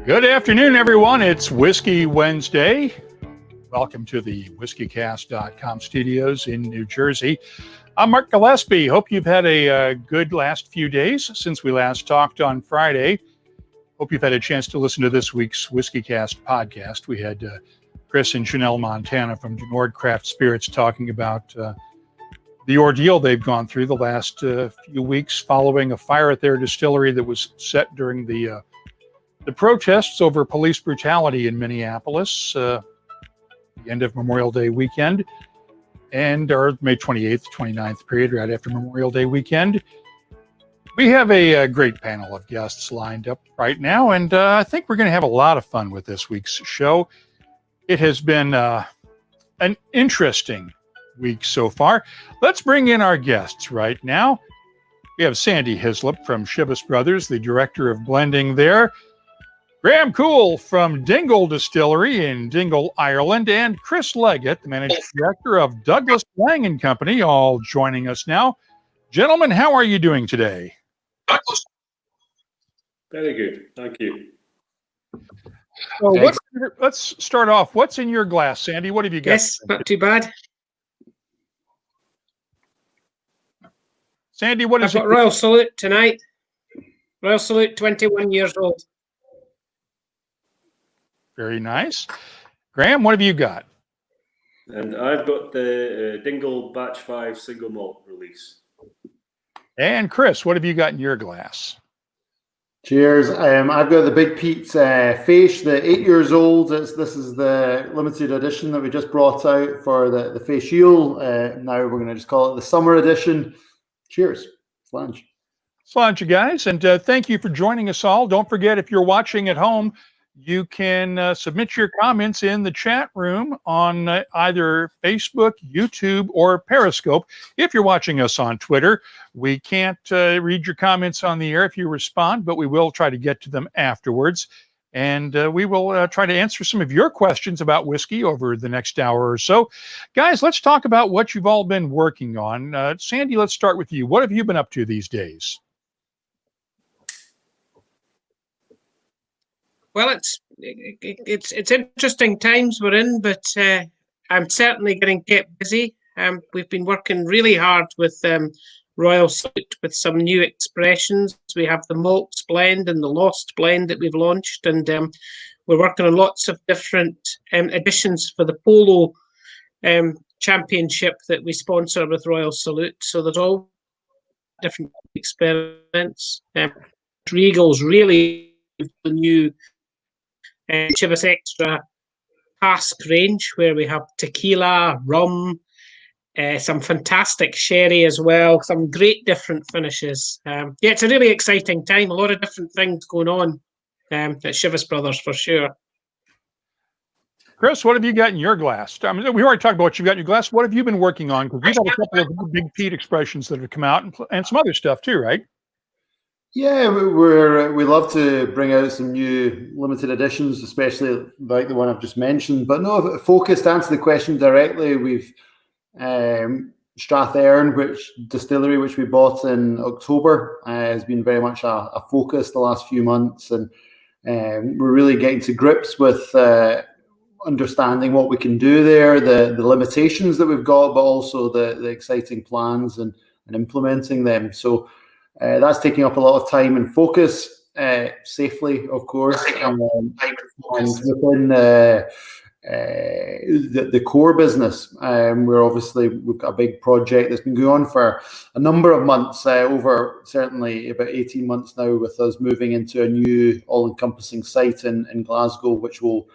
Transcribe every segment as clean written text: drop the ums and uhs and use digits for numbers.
Good afternoon, everyone. It's Whiskey Wednesday. Welcome to the WhiskyCast.com studios in New Jersey. I'm Mark Gillespie. Hope you've had a good last few days since we last talked on Friday. Hope you've had a chance to listen to this week's WhiskyCast podcast. We had Chris and Chanel Montana from Nordcraft Spirits talking about the ordeal they've gone through the last few weeks following a fire at their distillery that was set during the protests over police brutality in Minneapolis, the end of Memorial Day weekend, and our May 28th, 29th period, right after Memorial Day weekend. We have a great panel of guests lined up right now, and I think we're going to have a lot of fun with this week's show. It has been an interesting week so far. Let's bring in our guests right now. We have Sandy Hyslop from Chivas Brothers, the director of blending there. Coull from Dingle Distillery in Dingle, Ireland, and Chris Leggat, the managing director of Douglas Laing Co, all joining us now. Gentlemen, how are you doing today? Very good, thank you. So let's start off. What's in your glass, Sandy? What have you got? Yes, not too bad. Sandy, what is I've got Royal Salute tonight. Royal Salute, 21 years old. Very nice. Graham, what have you got? And I've got the Dingle Batch 5 single malt release. And Chris, what have you got in your glass? Cheers. I've got the Big Pete's Fèis, the 8 years old. This is the limited edition that we just brought out for the Fèisiúil. Now we're going to just call it the summer edition. Cheers. Slange. Slange, you guys. And thank you for joining us all. Don't forget, if you're watching at home, you can submit your comments in the chat room on either Facebook, YouTube, or Periscope. If you're watching us on Twitter, we can't read your comments on the air if you respond, but we will try to get to them afterwards. And we will try to answer some of your questions about whiskey over the next hour or so. Guys, let's talk about what you've all been working on. Sandy, let's start with you. What have you been up to these days? Well, it's interesting times we're in, but I'm certainly getting kept busy. We've been working really hard with Royal Salute with some new expressions. We have the malts blend and the lost blend that we've launched, and we're working on lots of different editions for the Polo Championship that we sponsor with Royal Salute. So there's all different experiments. Regal's really the new Chivas Extra cask range, where we have tequila, rum, some fantastic sherry as well, some great different finishes. Yeah, it's a really exciting time. A lot of different things going on at Chivas Brothers for sure. Chris, what have you got in your glass? I mean, we already talked about what you've got in your glass. What have you been working on? Because we've got a couple of Big Pete expressions that have come out and some other stuff too, right? Yeah, we love to bring out some new limited editions, especially like the one I've just mentioned. But no, focused to answer the question directly, we've Strathearn, which distillery, which we bought in October, has been very much a focus the last few months, and we're really getting to grips with understanding what we can do there, the limitations that we've got, but also the exciting plans and implementing them. So that's taking up a lot of time and focus, safely, of course, and within the core business. We've got a big project that's been going on for a number of months, over certainly about 18 months now, with us moving into a new all-encompassing site in Glasgow, which will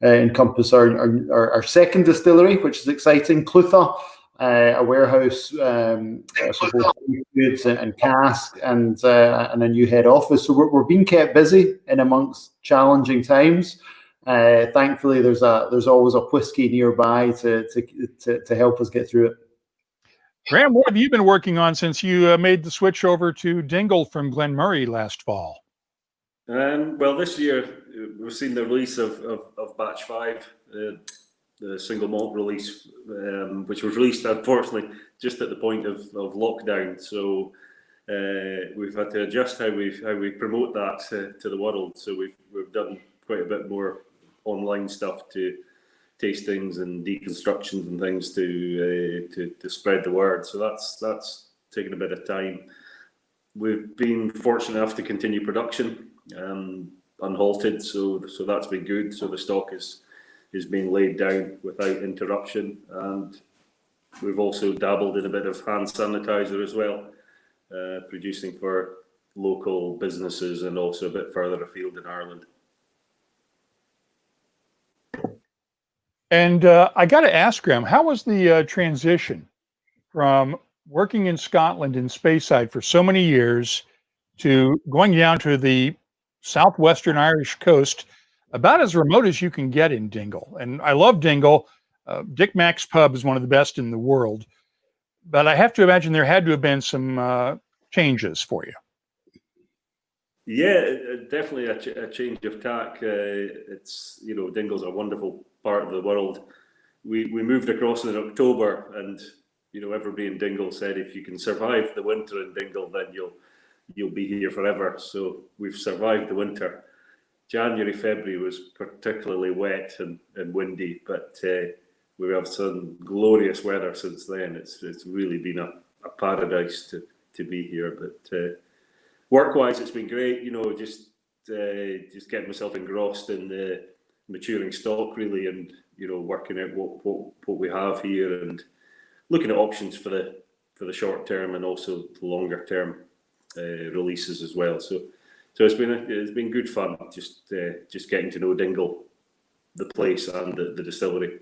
encompass our second distillery, which is exciting, Clutha, a warehouse for both goods and cask, and a new head office. So we're being kept busy in amongst challenging times. Thankfully, there's always a whiskey nearby to help us get through it. Graham, what have you been working on since you made the switch over to Dingle from Glen Moray last fall? Well, this year we've seen the release of Batch 5, the single malt release, which was released, unfortunately, just at the point of lockdown. So we've had to adjust how we promote that to the world. So we've done quite a bit more online stuff to tastings and deconstructions and things to spread the word. So that's taken a bit of time. We've been fortunate enough to continue production unhalted, so that's been good. So the stock is being laid down without interruption, and we've also dabbled in a bit of hand sanitizer as well, producing for local businesses and also a bit further afield in Ireland. And I got to ask, Graham, how was the transition from working in Scotland in Speyside for so many years to going down to the southwestern Irish coast, about as remote as you can get in Dingle? And I love Dingle. Dick Mack's pub is one of the best in the world, but I have to imagine there had to have been some changes for you. Yeah, definitely a change of tack. It's, Dingle's a wonderful part of the world. We moved across in October, and everybody in Dingle said if you can survive the winter in Dingle, then you'll be here forever. So we've survived the winter. January, February was particularly wet and windy, but we have some glorious weather since then. It's really been a paradise to be here. But work-wise, it's been great. Just getting myself engrossed in the maturing stock, really, and working out what we have here and looking at options for the short term and also the longer term releases as well. So it's been good fun just getting to know Dingle, the place, and the distillery.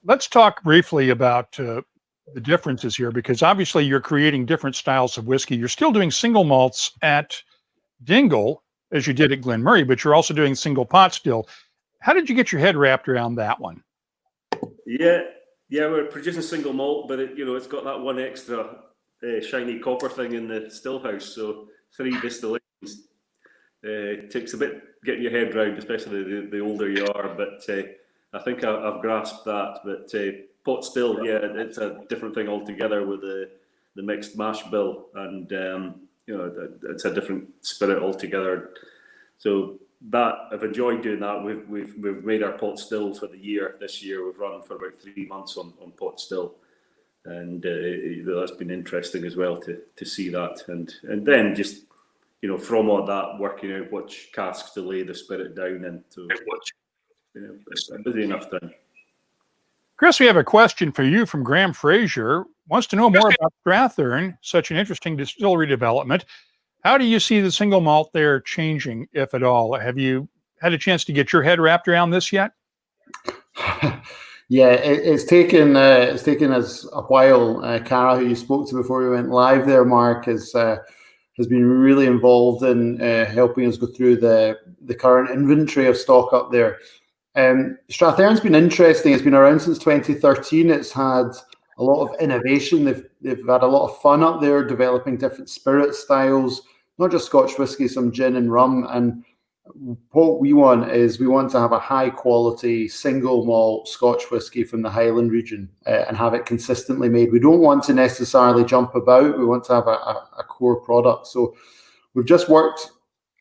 Let's talk briefly about the differences here, because obviously you're creating different styles of whiskey. You're still doing single malts at Dingle as you did at Glen Moray, but you're also doing single pot still. How did you get your head wrapped around that one? Yeah, we're producing single malt, but it's got that one extra shiny copper thing in the still house. So 3 distillations takes a bit getting your head round, especially the older you are. But I think I've grasped that. But pot still, yeah, it's a different thing altogether with the mixed mash bill, and it's a different spirit altogether. So that I've enjoyed doing that. We've made our pot still for the year. This year we've run for about 3 months on pot still, and that's been interesting as well to see that, and then just from all that, working out which casks to lay the spirit down into. It's a busy enough time. Chris, we have a question for you from Graham Fraser. Wants to know more about Strathern, such an interesting distillery development. How do you see the single malt there changing, if at all? Have you had a chance to get your head wrapped around this yet? Yeah, it's taken us a while. Cara, who you spoke to before we went live there, Mark, has been really involved in helping us go through the current inventory of stock up there. Strathern's been interesting. It's been around since 2013. It's had a lot of innovation. They've had a lot of fun up there, developing different spirit styles, not just Scotch whisky, some gin and rum. And what we want to have a high quality single malt Scotch whisky from the Highland region and have it consistently made. We don't want to necessarily jump about. We want to have a core product. So we've just worked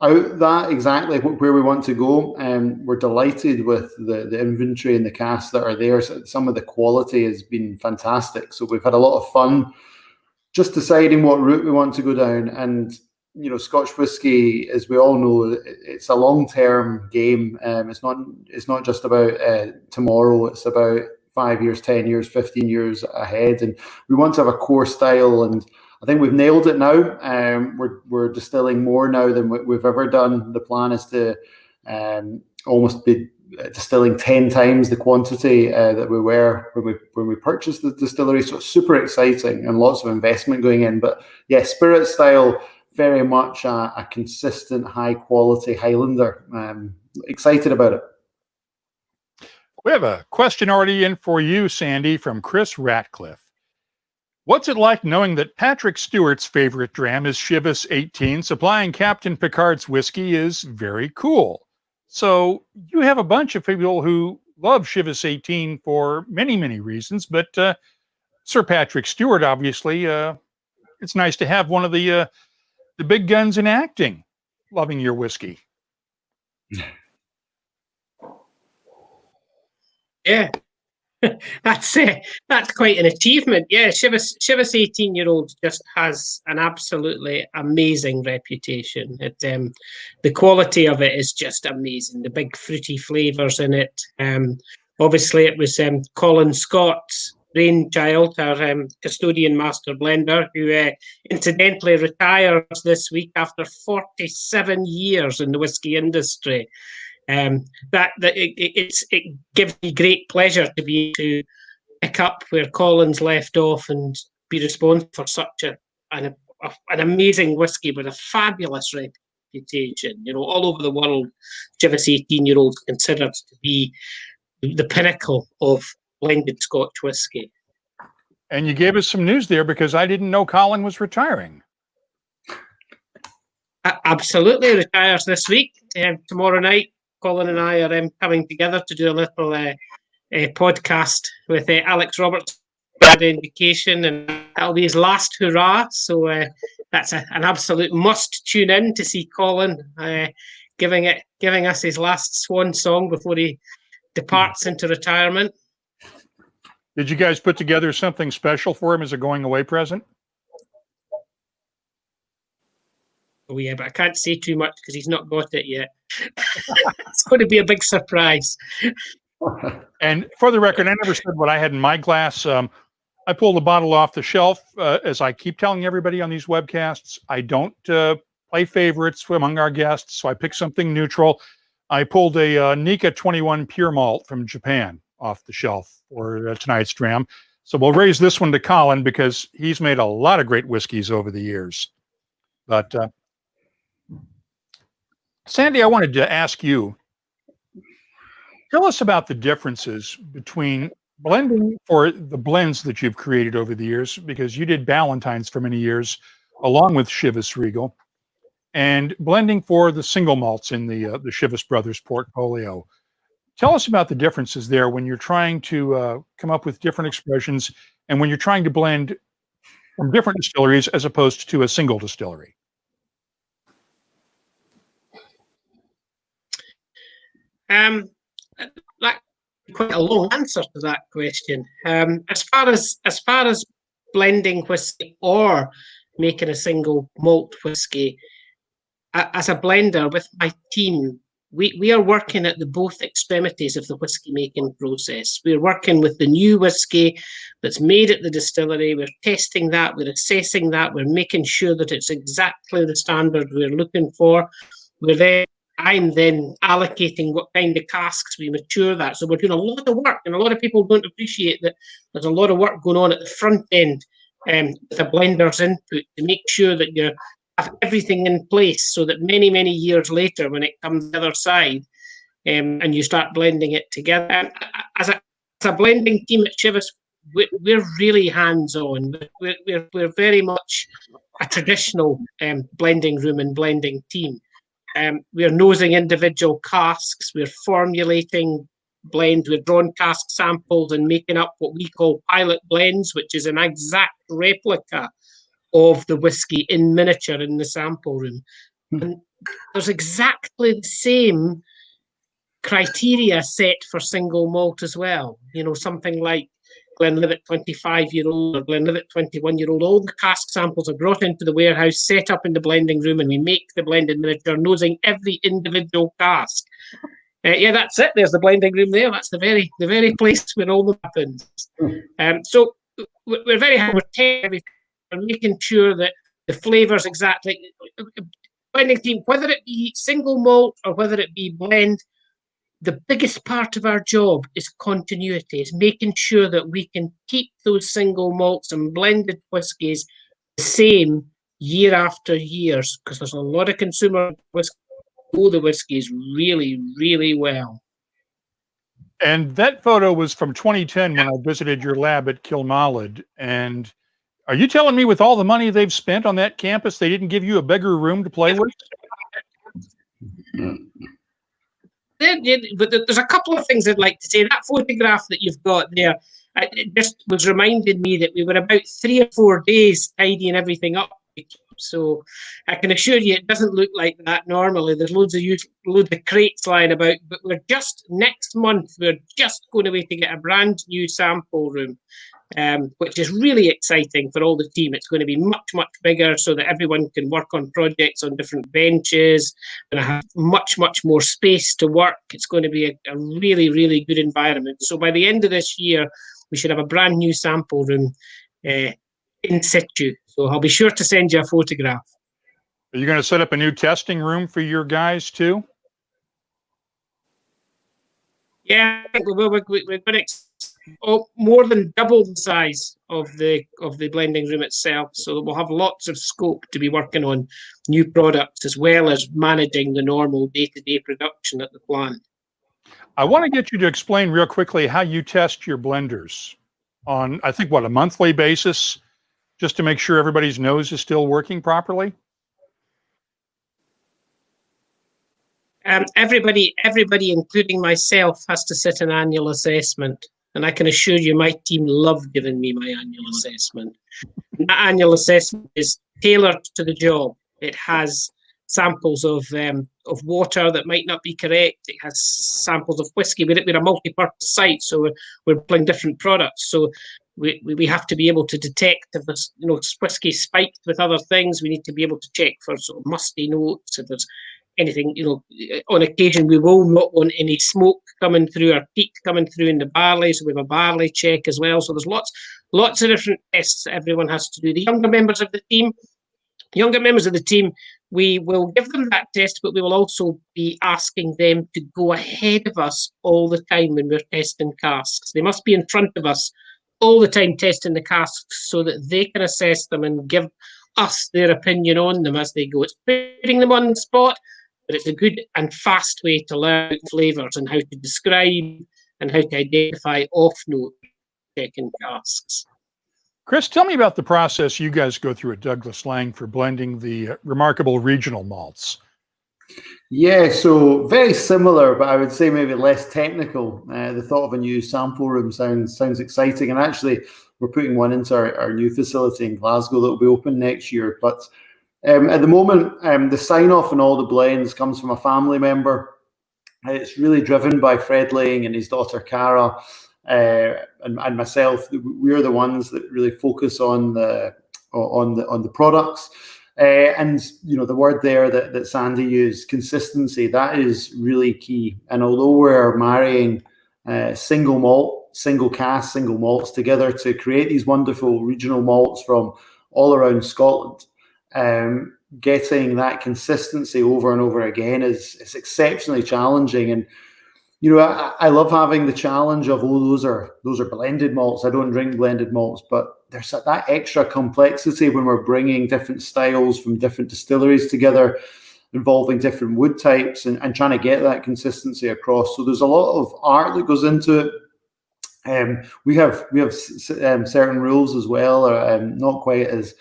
out that exactly where we want to go, and we're delighted with the inventory and the casks that are there. So some of the quality has been fantastic. So we've had a lot of fun just deciding what route we want to go down. And Scotch whisky, as we all know, it's a long-term game. It's not just about tomorrow. It's about 5 years, 10 years, 15 years ahead. And we want to have a core style, and I think we've nailed it now. We're distilling more now than we've ever done. The plan is to almost be distilling 10 times the quantity that we were when we purchased the distillery. So it's super exciting and lots of investment going in. But yeah, spirit style, very much a consistent, high quality Highlander. Excited about it. We have a question already in for you, Sandy, from Chris Ratcliffe. What's it like knowing that Patrick Stewart's favorite dram is Chivas 18? Supplying Captain Picard's whiskey is very cool. So you have a bunch of people who love Chivas 18 for many, many reasons, but Sir Patrick Stewart, obviously, it's nice to have one of the big guns in acting loving your whiskey. Yeah. That's quite an achievement. Yeah, Chivas 18-year-old just has an absolutely amazing reputation. The quality of it is just amazing. The big fruity flavours in it. Obviously, it was Colin Scott's brainchild, our custodian master blender, who incidentally retires this week after 47 years in the whisky industry. It gives me great pleasure to be able to pick up where Colin's left off and be responsible for such an amazing whisky with a fabulous reputation. All over the world, Chivas 18-year-old considered to be the pinnacle of blended Scotch whisky. And you gave us some news there because I didn't know Colin was retiring. Absolutely, retires this week. Tomorrow night, Colin and I are coming together to do a little podcast with Alex Roberts. Had an indication, and that'll be his last hurrah. So that's an absolute must tune in to see Colin giving us his last swan song before he departs into retirement. Did you guys put together something special for him as a going away present? Oh yeah, but I can't say too much because he's not got it yet. It's going to be a big surprise. And for the record, I never said what I had in my glass. I pulled a bottle off the shelf. As I keep telling everybody on these webcasts, I don't play favorites among our guests, so I picked something neutral. I pulled a Nika 21 Pure Malt from Japan off the shelf for tonight's dram. So we'll raise this one to Colin because he's made a lot of great whiskeys over the years. But Sandy, I wanted to ask you, tell us about the differences between blending for the blends that you've created over the years, because you did Ballantines for many years, along with Chivas Regal, and blending for the single malts in the Chivas Brothers portfolio. Tell us about the differences there when you're trying to come up with different expressions and when you're trying to blend from different distilleries as opposed to a single distillery. That quite a long answer to that question. As far as blending whiskey or making a single malt whiskey, as a blender with my team, we are working at the both extremities of the whiskey making process. We're working with the new whiskey that's made at the distillery. We're testing that, we're assessing that, we're making sure that it's exactly the standard we're looking for. I'm then allocating what kind of casks we mature that. So we're doing a lot of work, and a lot of people don't appreciate that there's a lot of work going on at the front end with a blender's input to make sure that you have everything in place so that many, many years later, when it comes the other side and you start blending it together. As a blending team at Chivas, we're really hands-on. We're very much a traditional blending room and blending team. We're nosing individual casks, we're formulating blends, we're drawing cask samples and making up what we call pilot blends, which is an exact replica of the whiskey in miniature in the sample room. And there's exactly the same criteria set for single malt as well. Something like Glenlivet 25-year-old or Glenlivet 21-year-old, all the cask samples are brought into the warehouse, set up in the blending room, and we make the blend in miniature, nosing every individual cask. That's it. There's the blending room there. That's the very place where all that happens. So we're very happy with we're making sure that the flavours exactly. Blending team, whether it be single malt or whether it be blend, the biggest part of our job is continuity, is making sure that we can keep those single malts and blended whiskies the same year after year, because there's a lot of consumer whiskey know the whiskies really, really well. And that photo was from 2010 when I visited your lab at Kilmallock. And are you telling me with all the money they've spent on that campus, they didn't give you a bigger room to play with? But there's a couple of things I'd like to say. That photograph that you've got there, it just was reminding me that we were about 3 or 4 days tidying everything up. So I can assure you it doesn't look like that normally. There's loads of crates lying about, but next month, we're just going away to get a brand new sample room, which is really exciting for all the team. It's going to be much, much bigger so that everyone can work on projects on different benches and have much, much more space to work. It's going to be a really, really good environment. So by the end of this year, we should have a brand new sample room in situ. So I'll be sure to send you a photograph. Are you going to set up a new testing room for your guys too? Yeah, I think we will. We're going to more than double the size of the blending room itself, so that we'll have lots of scope to be working on new products as well as managing the normal day-to-day production at the plant. I want to get you to explain real quickly how you test your blenders on, I think, a monthly basis, just to make sure everybody's nose is still working properly? Everybody, including myself, has to sit an annual assessment. And I can assure you my team love giving me my annual assessment. That annual assessment is tailored to the job. It has samples of water that might not be correct. It has samples of whiskey. We're a multi-purpose site, so we're playing different products. So we have to be able to detect if there's whiskey spiked with other things. We need to be able to check for sort of musty notes. If there's anything, on occasion we will not want any smoke coming through or peat coming through in the barley, so we have a barley check as well. So there's lots of different tests that everyone has to do. The younger members of the team, we will give them that test, but we will also be asking them to go ahead of us all the time when we're testing casks. They must be in front of us all the time testing the casks so that they can assess them and give us their opinion on them as they go. It's putting them on the spot, but it's a good and fast way to learn flavours and how to describe and how to identify off-note checking casks. Chris, tell me about the process you guys go through at Douglas Laing for blending the remarkable regional malts. Yeah, so very similar, but I would say maybe less technical. The thought of a new sample room sounds exciting, and actually we're putting one into our new facility in Glasgow that will be open next year. But at the moment, the sign-off on all the blends comes from a family member. It's really driven by Fred Laing and his daughter Cara, and myself. We're the ones that really focus on the products. And the word there that Sandy used, consistency, that is really key. And although we're marrying single malt, single cask, single malts together to create these wonderful regional malts from all around Scotland, getting that consistency over and over again is exceptionally challenging. And I love having the challenge of, those are blended malts. I don't drink blended malts, but there's that extra complexity when we're bringing different styles from different distilleries together, involving different wood types and trying to get that consistency across. So there's a lot of art that goes into it. We have certain rules as well, not quite as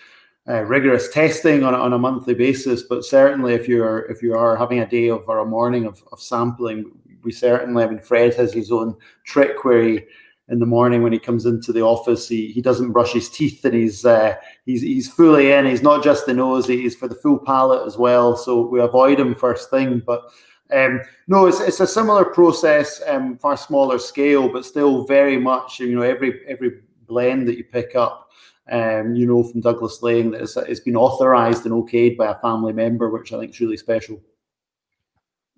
rigorous testing on a monthly basis, but certainly if you are having a day or a morning of sampling, we certainly, Fred has his own trick where in the morning when he comes into the office, he doesn't brush his teeth, and he's fully in. He's not just the nose; he's for the full palate as well. So we avoid him first thing. But no, it's a similar process, far smaller scale, but still very much. Every blend that you pick up, from Douglas Laing, that it's been authorised and okayed by a family member, which I think is really special.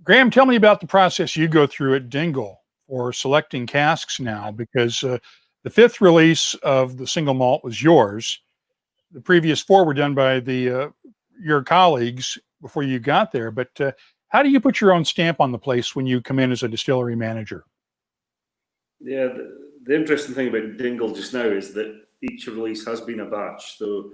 Graham, tell me about the process you go through at Dingle for selecting casks now, because the fifth release of the single malt was yours. The previous four were done by your colleagues before you got there. But how do you put your own stamp on the place when you come in as a distillery manager? Yeah, the interesting thing about Dingle just now is that each release has been a batch. So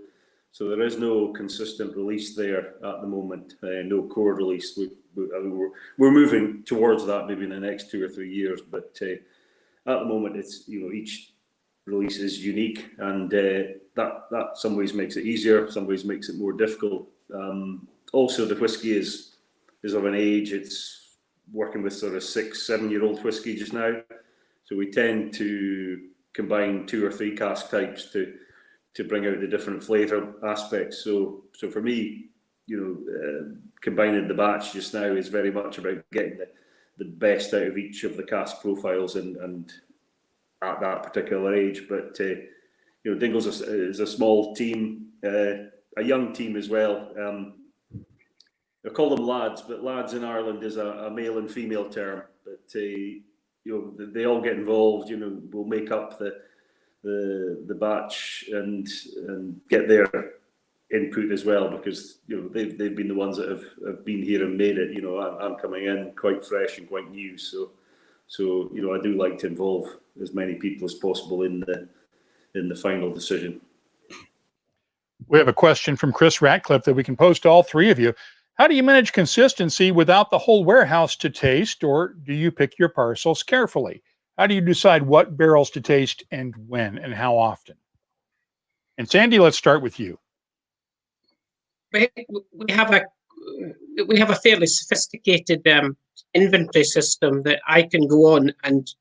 there is no consistent release there at the moment, no core release. We're moving towards that maybe in the next 2 or 3 years, but at the moment it's each release is unique, and that some ways makes it easier, some ways makes it more difficult. Also, the whiskey is of an age; it's working with sort of 6-7 year old whiskey just now, so we tend to combine 2 or 3 cask types to bring out the different flavour aspects. So for me, combining the batch just now is very much about getting the best out of each of the cask profiles and at that particular age. But Dingle's is a small team, a young team as well. I call them lads, but lads in Ireland is a male and female term. But they all get involved. We'll make up the batch and get their input as well, because they've been the ones that have been here and made it. I'm coming in quite fresh and quite new, so I do like to involve as many people as possible in the final decision. We have a question from Chris Ratcliffe that we can pose to all three of you. How do you manage consistency without the whole warehouse to taste, or do you pick your parcels carefully? How do you decide what barrels to taste and when and how often? And Sandy, let's start with you. We have a fairly sophisticated inventory system that I can go on and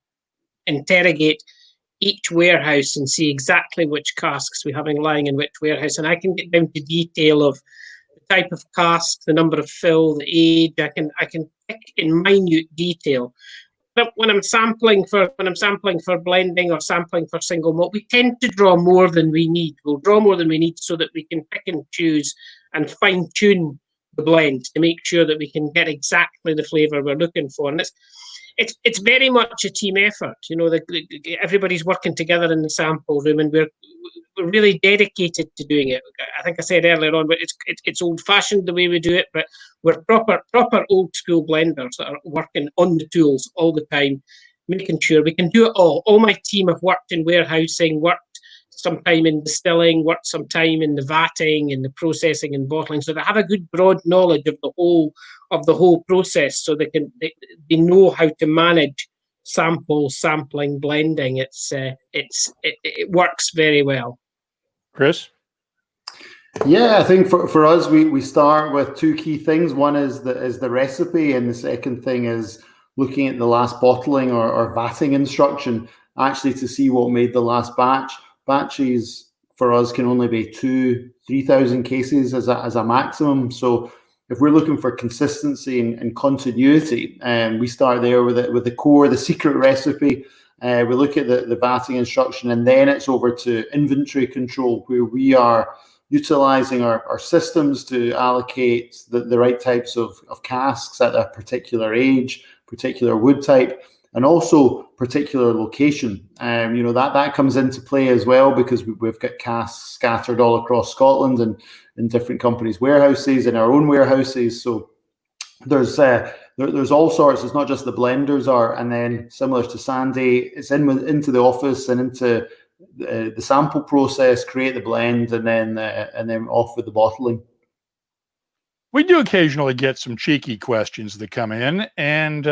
interrogate each warehouse and see exactly which casks we're having lying in which warehouse, and I can get down to detail of the type of cask, the number of fill, the age. I can pick in minute detail. But when I'm sampling for blending or sampling for single malt, we tend to draw more than we need. We'll draw more than we need so that we can pick and choose and fine tune the blend to make sure that we can get exactly the flavour we're looking for. And it's very much a team effort. Everybody's working together in the sample room, and we're really dedicated to doing it. I think I said earlier on, but it's old-fashioned the way we do it, but we're proper old-school blenders that are working on the tools all the time, making sure we can do it all. All my team have worked in warehousing, worked some time in distilling, worked some time in the vatting and the processing and bottling, so they have a good broad knowledge of the whole process, so they know how to manage sampling, blending. It works very well. Chris? Yeah, I think for us, we start with two key things. One is the recipe, and the second thing is looking at the last bottling or vatting instruction, actually to see what made the last batch. Batches for us can only be 2,000-3,000 cases as a maximum. So if we're looking for consistency and continuity, we start there with the core, the secret recipe. We look at the vatting instruction, and then it's over to inventory control, where we are utilizing our systems to allocate the right types of casks at a particular age, particular wood type, and also particular location. That comes into play as well, because we've got casks scattered all across Scotland and in different companies' warehouses, in our own warehouses. So there's all sorts. It's not just the blenders are, and then similar to Sandy, it's into the office and into the sample process, create the blend, and then off with the bottling. We do occasionally get some cheeky questions that come in, and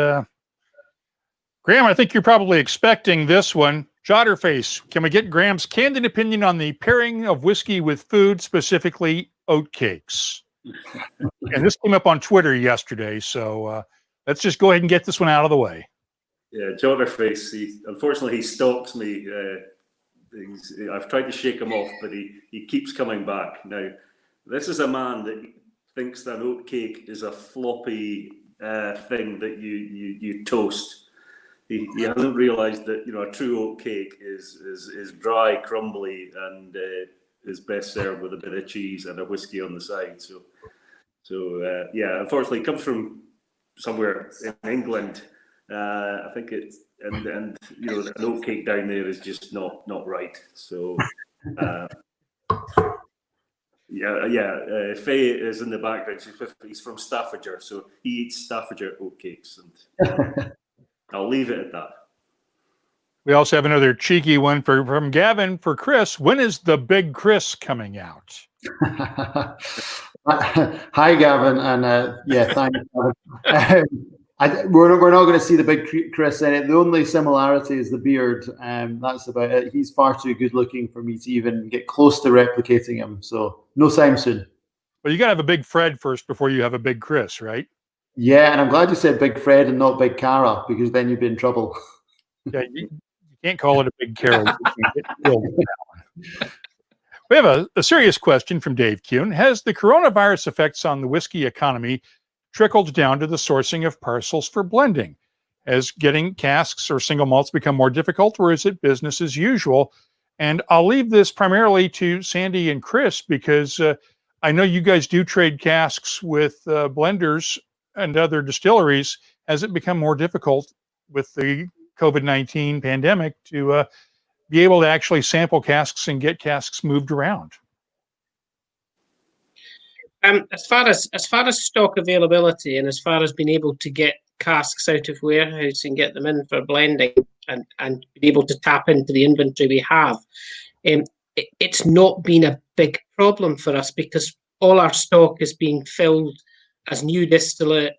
Graham, I think you're probably expecting this one. Jotterface, can we get Graham's candid opinion on the pairing of whiskey with food, specifically oatcakes? And this came up on Twitter yesterday, so let's just go ahead and get this one out of the way. Yeah, Jotterface, unfortunately, he stalks me. I've tried to shake him off, but he keeps coming back. Now, this is a man that thinks that oatcake is a floppy thing that you toast. He hasn't realised that a true oat cake is dry, crumbly, and is best served with a bit of cheese and a whiskey on the side. So unfortunately, it comes from somewhere in England. I think it's and an oat cake down there is just not right. So Faye is in the background. He's from Staffordshire, so he eats Staffordshire oat cakes, and I'll leave it at that. We also have another cheeky one from Gavin for Chris. When is the Big Chris coming out? Hi, Gavin, and thanks, Gavin. We're not going to see the Big Chris in it. The only similarity is the beard. That's about it. He's far too good looking for me to even get close to replicating him. So no time soon. Well, you got to have a Big Fred first before you have a Big Chris, right? Yeah, and I'm glad you said Big Fred and not Big Cara, because then you'd be in trouble. Yeah, you can't call it a Big Carol. We have a serious question from Dave Kuhn. Has the coronavirus effects on the whiskey economy trickled down to the sourcing of parcels for blending? Has getting casks or single malts become more difficult, or is it business as usual? And I'll leave this primarily to Sandy and Chris, because I know you guys do trade casks with blenders and other distilleries. Has it become more difficult with the COVID-19 pandemic to be able to actually sample casks and get casks moved around? As far as stock availability, and as far as being able to get casks out of warehouse and get them in for blending, and be able to tap into the inventory we have, it's not been a big problem for us, because all our stock is being filled as new distillate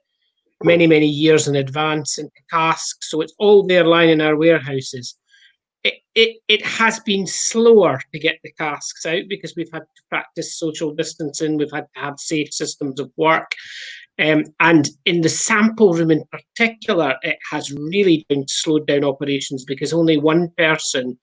many years in advance into casks, so it's all there lying in our warehouses. It has been slower to get the casks out because we've had to practice social distancing, we've had to have safe systems of work, and in the sample room in particular, it has really slowed down operations, because only one person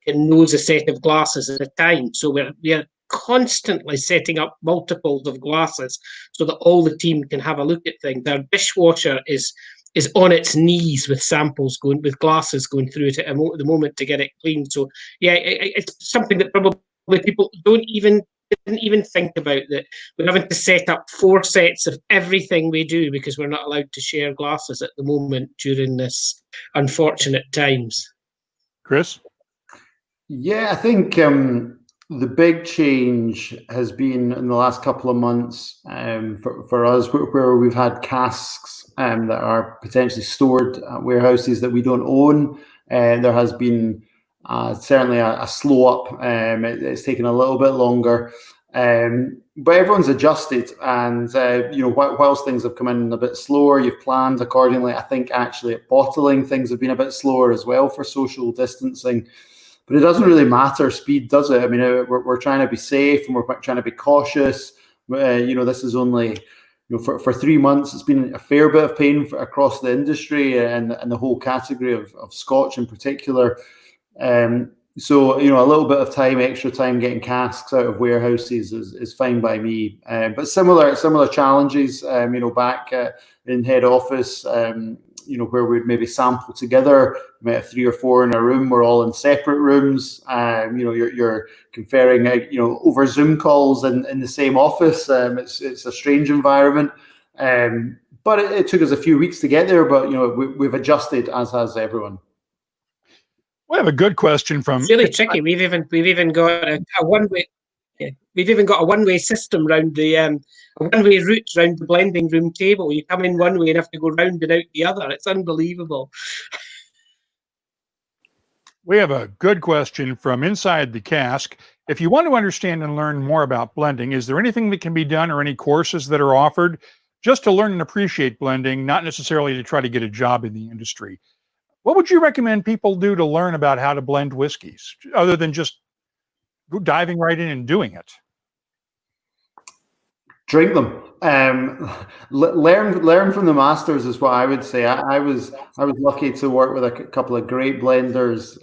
can nose a set of glasses at a time. So we're constantly setting up multiples of glasses so that all the team can have a look at things. Our dishwasher is on its knees with samples with glasses going through it at the moment to get it clean. So yeah, it's something that probably people didn't even think about, that we're having to set up 4 sets of everything we do because we're not allowed to share glasses at the moment during this unfortunate times. Chris? Yeah, I think the big change has been in the last couple of months for us, where we've had casks that are potentially stored at warehouses that we don't own. There has been certainly a slow up. It's taken a little bit longer, but everyone's adjusted. And whilst things have come in a bit slower, you've planned accordingly. I think actually at bottling, things have been a bit slower as well for social distancing. But it doesn't really matter speed, does it? I mean, we're trying to be safe and we're trying to be cautious. This is only, for 3 months, it's been a fair bit of pain across the industry and the whole category of Scotch in particular. So, a little bit of extra time getting casks out of warehouses is fine by me. But similar challenges, back in head office, where we'd maybe sample together, we might have 3 or 4 in a room. We're all in separate rooms. You're conferring, over Zoom calls in the same office. It's a strange environment. But it took us a few weeks to get there. But we've adjusted, as has everyone. We have a good question from. It's really tricky. We've even got a one-way. Yeah, we've even got a one-way system round the a one-way route round the blending room table. You come in one way and have to go round and out the other. It's unbelievable. We have a good question from Inside the Cask. If you want to understand and learn more about blending, is there anything that can be done or any courses that are offered just to learn and appreciate blending, not necessarily to try to get a job in the industry? What would you recommend people do to learn about how to blend whiskeys, other than just diving right in and doing it? Drink them. Learn from the masters is what I would say. I was lucky to work with a couple of great blenders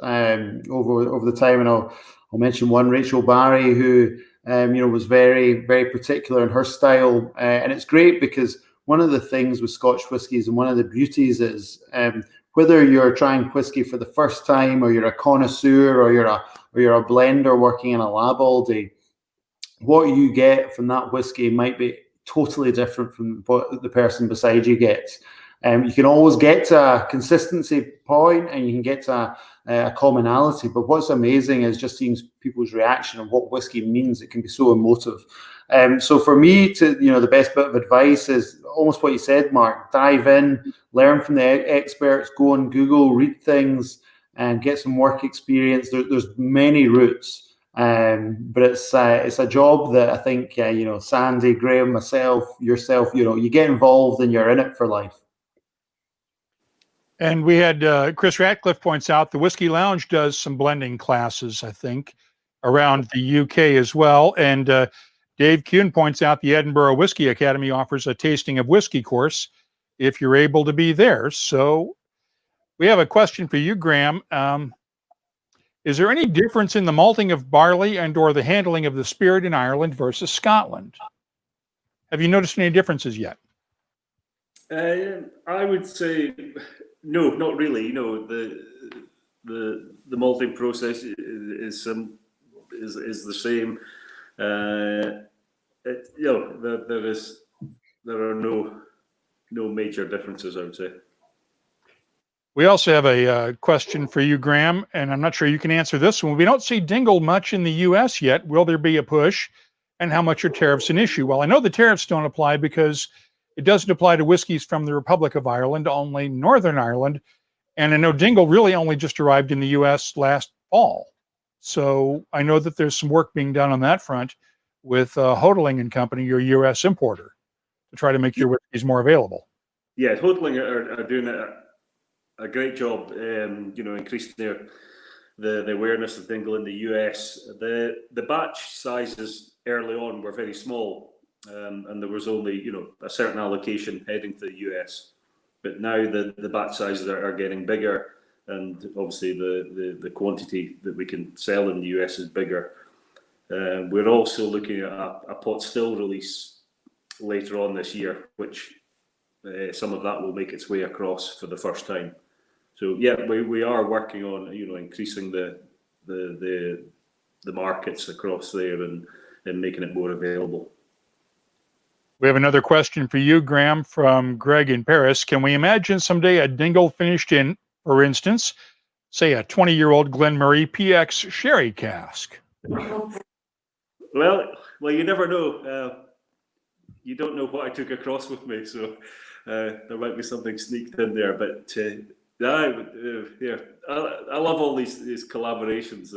over the time, and I'll mention one, Rachel Barry, who was very, very particular in her style, and it's great because one of the things with Scotch whiskies and one of the beauties is whether you're trying whiskey for the first time, or you're a connoisseur, or you're a blender working in a lab all day, what you get from that whiskey might be totally different from what the person beside you gets. You can always get to a consistency point and you can get to a commonality, but what's amazing is just seeing people's reaction and what whiskey means. It can be so emotive. So for me, the best bit of advice is almost what you said, Mark. Dive in, learn from the experts, go on Google, read things, and get some work experience. There's many routes, but it's a job that I think Sandy, Graham, myself, yourself, you get involved and you're in it for life. And we had Chris Ratcliffe points out the Whiskey Lounge does some blending classes, I think, around the UK as well. And Dave Kuhn points out the Edinburgh Whisky Academy offers a tasting of whiskey course if you're able to be there. So we have a question for you, Graham. Is there any difference in the malting of barley and or the handling of the spirit in Ireland versus Scotland? Have you noticed any differences yet? I would say no, not really. You know, the malting process is the same. You know, there are no major differences, I would say. We also have a question for you, Graham, and I'm not sure you can answer this one. We don't see Dingle much in the U.S. yet. Will there be a push, and how much are tariffs an issue? Well, I know the tariffs don't apply because it doesn't apply to whiskeys from the Republic of Ireland, only Northern Ireland. And I know Dingle really only just arrived in the U.S. last fall. So I know that there's some work being done on that front with Hodling and Company, your U.S. importer, to try to make your whiskeys more available. Yeah, Hodling are doing a great job, you know, increasing the awareness of Dingle in the US. The batch sizes early on were very small, and there was only, you know, a certain allocation heading to the US. But now the batch sizes are getting bigger, and obviously the quantity that we can sell in the US is bigger. We're also looking at a pot still release later on this year, which some of that will make its way across for the first time. So yeah, we are working on, you know, increasing the markets across there and making it more available. We have another question for you, Graham, from Greg in Paris. Can we imagine someday a Dingle finished in, for instance, say a 20-year-old Glen Moray PX sherry cask? Well, you never know. You don't know what I took across with me, so there might be something sneaked in there. But yeah, I love all these collaborations.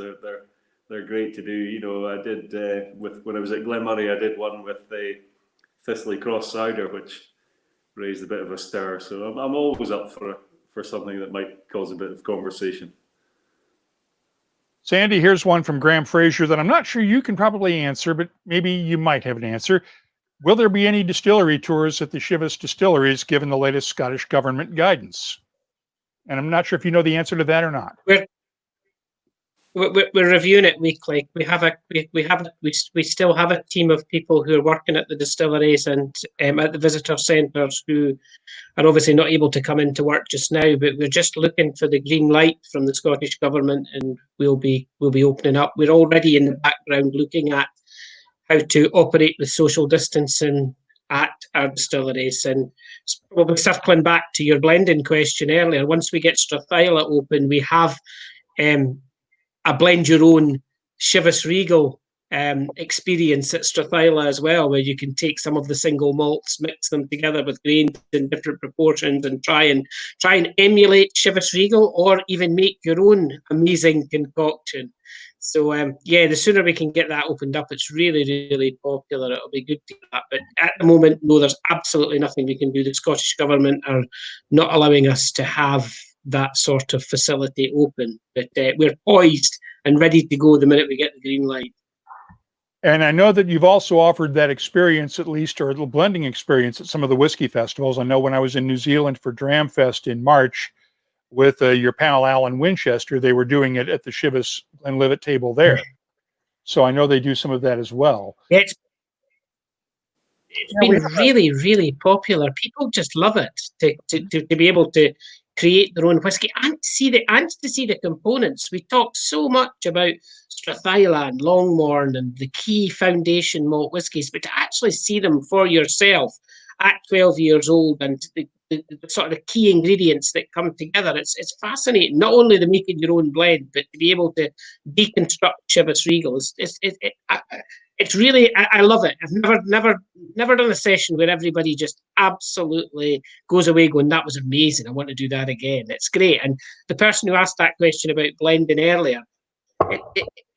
They're great to do. You know, I did when I was at Glen Moray, I did one with the Thistley Cross cider, which raised a bit of a stir. So I'm always up for something that might cause a bit of conversation. Sandy, here's one from Graham Fraser that I'm not sure you can probably answer, but maybe you might have an answer. Will there be any distillery tours at the Chivas distilleries given the latest Scottish government guidance? And I'm not sure if you know the answer to that or not. We're reviewing it weekly. We still have a team of people who are working at the distilleries and at the visitor centres who are obviously not able to come into work just now. But we're just looking for the green light from the Scottish government, and we'll be opening up. We're already in the background looking at how to operate with social distancing at our distilleries. And probably circling back to your blending question earlier, once we get Strathyla open, we have a blend your own Chivas Regal experience at Strathyla as well, where you can take some of the single malts, mix them together with grains in different proportions, and try and emulate Chivas Regal, or even make your own amazing concoction. So yeah, the sooner we can get that opened up, it's really, really popular. It'll be good to do that. But at the moment, no, there's absolutely nothing we can do. The Scottish government are not allowing us to have that sort of facility open. But we're poised and ready to go the minute we get the green light. And I know that you've also offered that experience, at least, or a little blending experience at some of the whiskey festivals. I know when I was in New Zealand for Dramfest in March with your pal Alan Winchester, they were doing it at the Chivas Glenlivet table there. So I know they do some of that as well. It's been really, really popular. People just love it to be able to create their own whiskey and to see the components. We talk so much about Strathyla and Longmorn and the key foundation malt whiskies, but to actually see them for yourself at 12 years old and the sort of the key ingredients that come together, it's fascinating. Not only the making your own blend, but to be able to deconstruct Chivas Regal. It's really, I love it. I've never done a session where everybody just absolutely goes away going, that was amazing, I want to do that again. It's great. And the person who asked that question about blending earlier,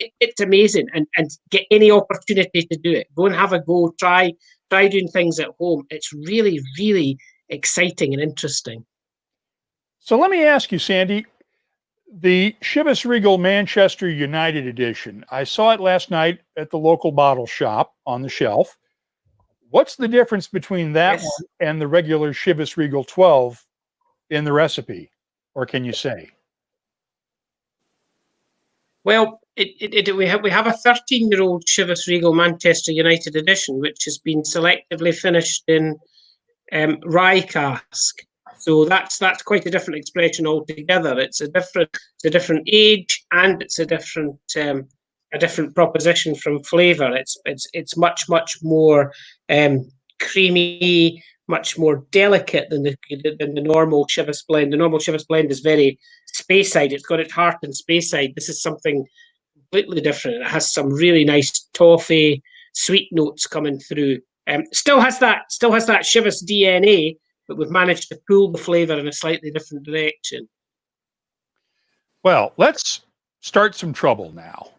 it's amazing. And get any opportunity to do it. Go and have a go. Try doing things at home. It's really, really exciting and interesting. So let me ask you, Sandy, the Chivas Regal Manchester United Edition, I saw it last night at the local bottle shop on the shelf. What's the difference between that one and the regular Chivas Regal 12 in the recipe? Or can you say? Well, we have a 13-year-old Chivas Regal Manchester United edition, which has been selectively finished in rye cask. So that's quite a different expression altogether. It's a different age, and it's a different proposition from flavour. It's much more creamy, much more delicate than the normal Chivas blend. The normal Chivas blend is very Speyside. It's got its heart in Speyside. This is something completely different. It has some really nice toffee, sweet notes coming through. Still has that Chivas DNA, but we've managed to pull the flavour in a slightly different direction. Well, let's start some trouble now.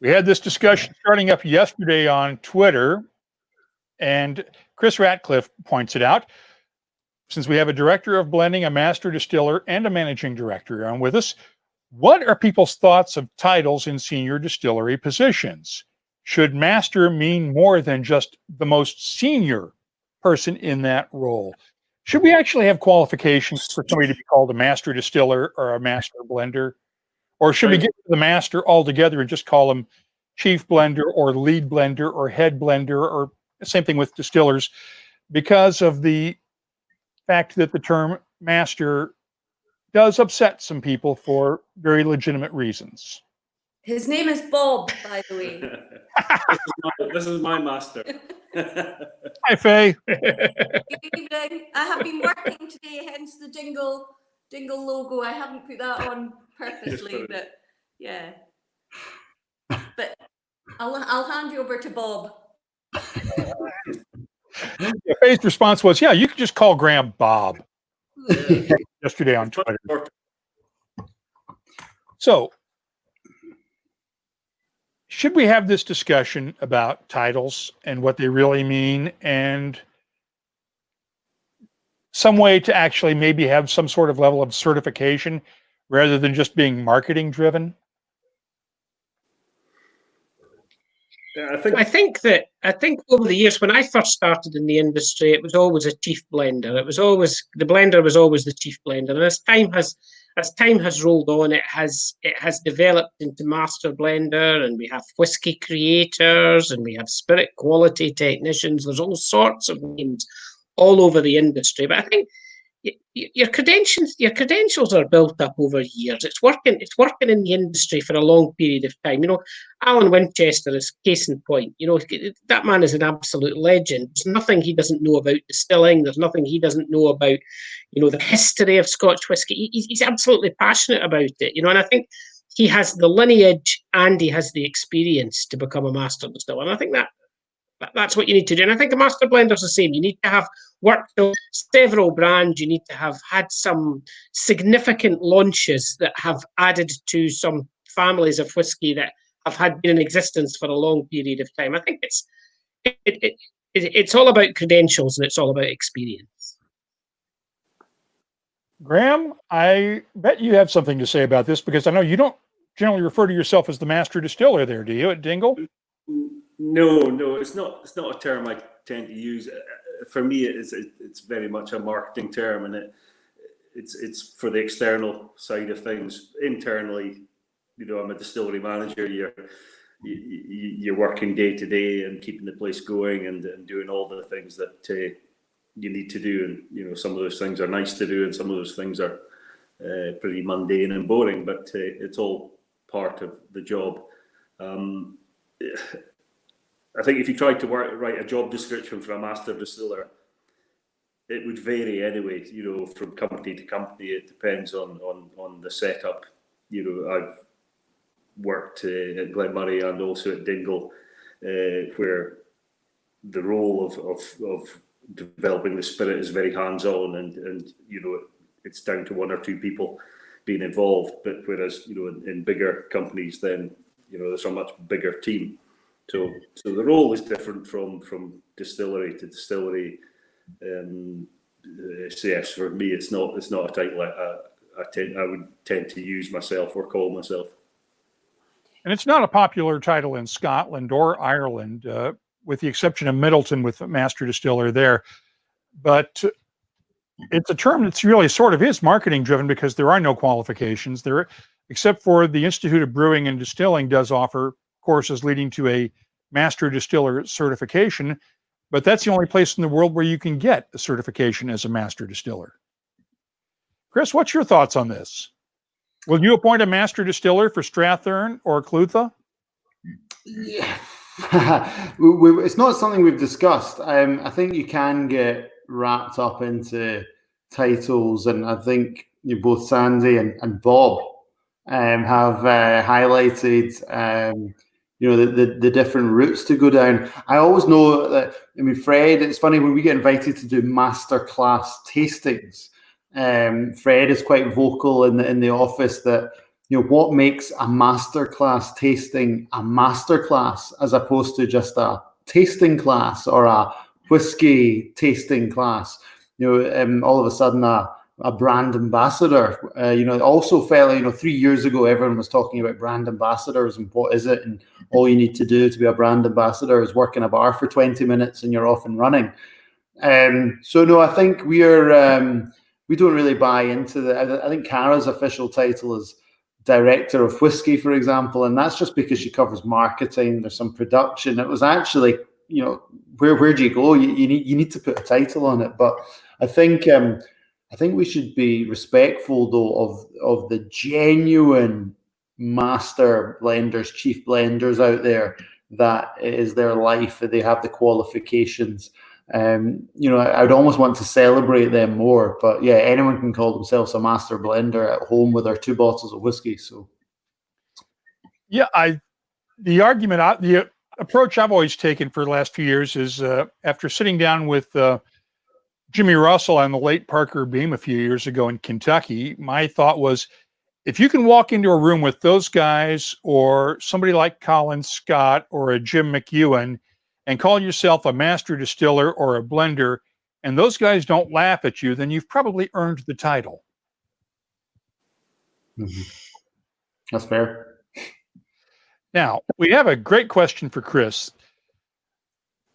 We had this discussion starting up yesterday on Twitter, and Chris Ratcliffe points it out. Since we have a director of blending, a master distiller, and a managing director on with us, what are people's thoughts of titles in senior distillery positions? Should master mean more than just the most senior person in that role? Should we actually have qualifications for somebody to be called a master distiller or a master blender? Or should we get rid of the master altogether and just call him chief blender or lead blender or head blender, or same thing with distillers, because of the fact that the term master does upset some people for very legitimate reasons. His name is Bob, by the way. This is my master. Hi, Faye. Good evening. I have been working today, hence the Dingle logo. I haven't put that on purposely, but yeah. But I'll hand you over to Bob. Yeah, Faye's response was, yeah, you could just call Graham Bob. Yesterday on Twitter. So, should we have this discussion about titles and what they really mean, and some way to actually maybe have some sort of level of certification rather than just being marketing driven? Yeah, I think over the years, when I first started in the industry, it was always a chief blender. The blender was always the chief blender. And as time has rolled on, it has developed into master blender, and we have whiskey creators, and we have spirit quality technicians. There's all sorts of names all over the industry. But I think your credentials are built up over years. It's working in the industry for a long period of time. Alan Winchester is case in point. That man is an absolute legend. There's nothing he doesn't know about distilling. There's nothing he doesn't know about, the history of Scotch whisky. He's absolutely passionate about it. And I think he has the lineage and he has the experience to become a master distiller. And I think that's what you need to do. And I think a master blender's the same. You need to have worked on several brands. You need to have had some significant launches that have added to some families of whiskey that have been in existence for a long period of time. I think it's all about credentials and it's all about experience. Graham, I bet you have something to say about this, because I know you don't generally refer to yourself as the master distiller there, do you, at Dingle? No, it's not a term I tend to use. For me, it's very much a marketing term, and it's for the external side of things. Internally, I'm a distillery manager. You're working day to day and keeping the place going and doing all the things that you need to do. And some of those things are nice to do, and some of those things are pretty mundane and boring. But it's all part of the job. I think if you tried to write a job description for a master distiller, it would vary anyway, from company to company. It depends on the setup. I've worked at Glen Moray and also at Dingle, where the role of developing the spirit is very hands-on, and it's down to one or two people being involved. But whereas in bigger companies, then there's a much bigger team. So the role is different from distillery to distillery. So yes, for me, it's not a title I would tend to use myself or call myself. And it's not a popular title in Scotland or Ireland, with the exception of Middleton with the master distiller there. But it's a term that's really sort of is marketing driven, because there are no qualifications. except for the Institute of Brewing and Distilling does offer courses leading to a master distiller certification, but that's the only place in the world where you can get a certification as a master distiller. Chris, what's your thoughts on this? Will you appoint a master distiller for Strathern or Clutha? Yeah. It's not something we've discussed. I think you can get wrapped up into titles, and I think both Sandy and Bob have highlighted the different routes to go down. I always know that, Fred, it's funny when we get invited to do masterclass tastings, Fred is quite vocal in the office that, what makes a masterclass tasting a masterclass as opposed to just a tasting class or a whiskey tasting class. All of a sudden a brand ambassador, also felt, 3 years ago, everyone was talking about brand ambassadors and what is it, and all you need to do to be a brand ambassador is work in a bar for 20 minutes and you're off and running. So no, I think we don't really buy into that. I think Cara's official title is Director of Whisky, for example, and that's just because she covers marketing. There's some production. It was actually, where do you go? You need to put a title on it. But I think we should be respectful though of the genuine master blenders, chief blenders out there that it is their life, that they have the qualifications. I'd almost want to celebrate them more, but yeah, anyone can call themselves a master blender at home with their 2 bottles of whiskey. So, yeah, the approach I've always taken for the last few years is after sitting down with Jimmy Russell and the late Parker Beam a few years ago in Kentucky, my thought was, if you can walk into a room with those guys or somebody like Colin Scott or a Jim McEwen and call yourself a master distiller or a blender, and those guys don't laugh at you, then you've probably earned the title. Mm-hmm. That's fair. Now, we have a great question for Chris.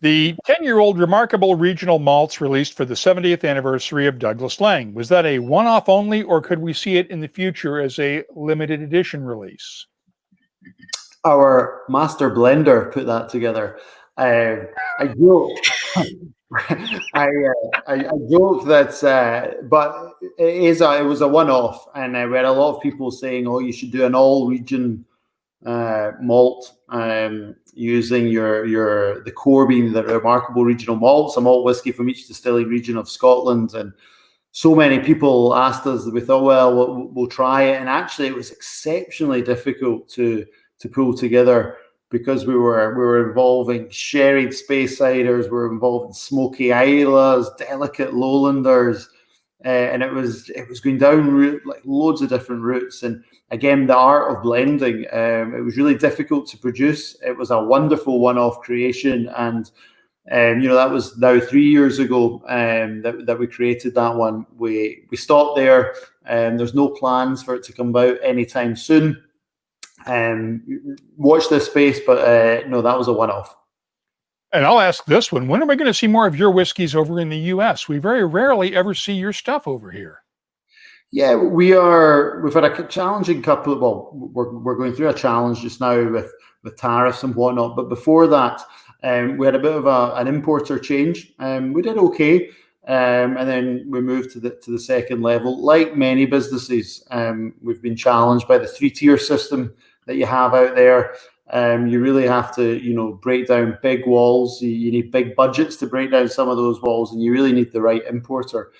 The 10-year-old Remarkable Regional Malts released for the 70th anniversary of Douglas Laing, was that a one-off only, or could we see it in the future as a limited edition release? Our master blender put that together. I joke. I joke that, but it was a one-off, and we had a lot of people saying, "Oh, you should do an all-region malt using the core being the Remarkable Regional Malts, a malt whiskey from each distilling region of Scotland." And so many people asked us. We thought, well, we'll try it, and actually, it was exceptionally difficult to pull together, because we were involving sherried Speysiders, we were involved in smoky Islas, delicate Lowlanders, and it was going down like loads of different routes. And again, the art of blending, it was really difficult to produce. It was a wonderful one-off creation, and that was now 3 years ago that we created that one. We stopped there, and there's no plans for it to come out anytime soon. Watch this space, but no, that was a one-off. And I'll ask this one: when are we going to see more of your whiskeys over in the U.S.? We very rarely ever see your stuff over here. Yeah, we've had a challenging couple. Well, we're going through a challenge just now with tariffs and whatnot. But before that, we had a bit of an importer change. We did okay. And then we moved to the second level. Like many businesses, we've been challenged by the 3-tier system that you have out there. You really have to, break down big walls. You need big budgets to break down some of those walls, and you really need the right importer.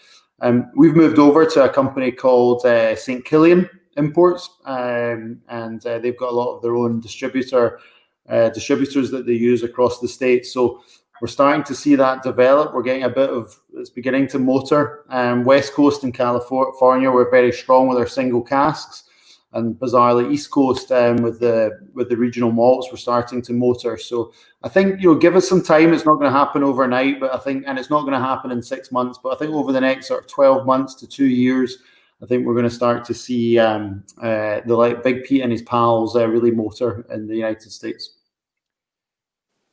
We've moved over to a company called St. Killian Imports, and they've got a lot of their own distributors that they use across the States. So we're starting to see that develop. We're getting it's beginning to motor. West Coast and California, we're very strong with our single casks, and bizarrely East Coast with the regional malts, we're starting to motor. So I think give us some time. It's not going to happen overnight, but I think, and it's not going to happen in 6 months. But I think over the next sort of 12 months to 2 years, I think we're going to start to see the Big Pete and his pals really motor in the United States.